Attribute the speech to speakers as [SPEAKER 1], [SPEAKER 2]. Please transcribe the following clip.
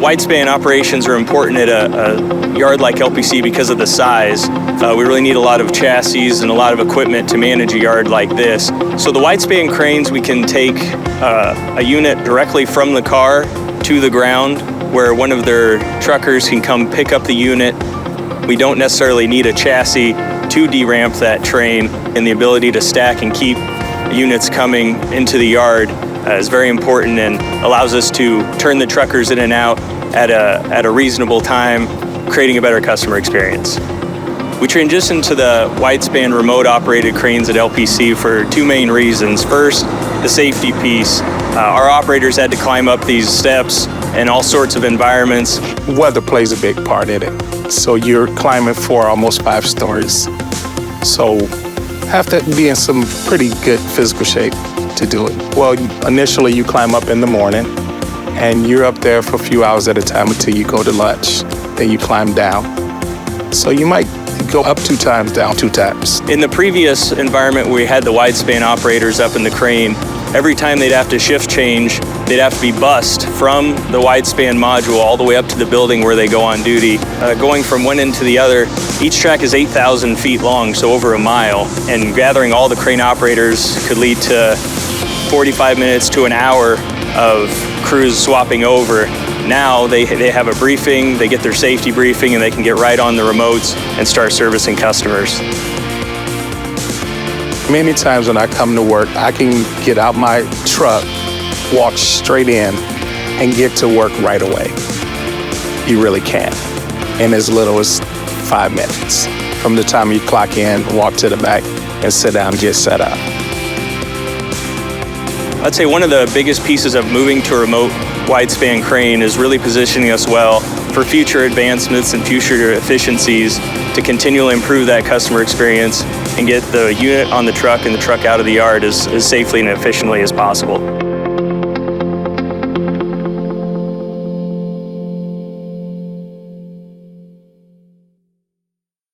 [SPEAKER 1] Widespan operations are important at a yard like LPC because of the size. We really need a lot of chassis and a lot of equipment to manage a yard like this. So the widespan cranes, we can take a unit directly from the car to the ground where one of their truckers can come pick up the unit. We don't necessarily need a chassis to deramp that train, and the ability to stack and keep units coming into the yard is very important and allows us to turn the truckers in and out at a reasonable time, creating a better customer experience. We transitioned to the widespan remote operated cranes at LPC for two main reasons. First, the safety piece. Our operators had to climb up these steps in all sorts of environments.
[SPEAKER 2] Weather plays a big part in it. So you're climbing for almost 5 stories. So have to be in some pretty good physical shape to do it. Well, initially you climb up in the morning and you're up there for a few hours at a time until you go to lunch. Then you climb down. So you might go up 2 times, down 2 times.
[SPEAKER 1] In the previous environment where we had the widespan operators up in the crane, every time they'd have to shift change, they'd have to be bussed from the widespan module all the way up to the building where they go on duty. Going from one end to the other, each track is 8,000 feet long, so over a mile, and gathering all the crane operators could lead to 45 minutes to an hour of crews swapping over. Now they have a briefing, they get their safety briefing, and they can get right on the remotes and start servicing customers.
[SPEAKER 2] Many times when I come to work, I can get out my truck, walk straight in, and get to work right away. You really can, in as little as 5 minutes. From the time you clock in, walk to the back, and sit down and get set up.
[SPEAKER 1] I'd say one of the biggest pieces of moving to a remote widespan crane is really positioning us well for future advancements and future efficiencies to continually improve that customer experience and get the unit on the truck and the truck out of the yard as safely and efficiently as possible.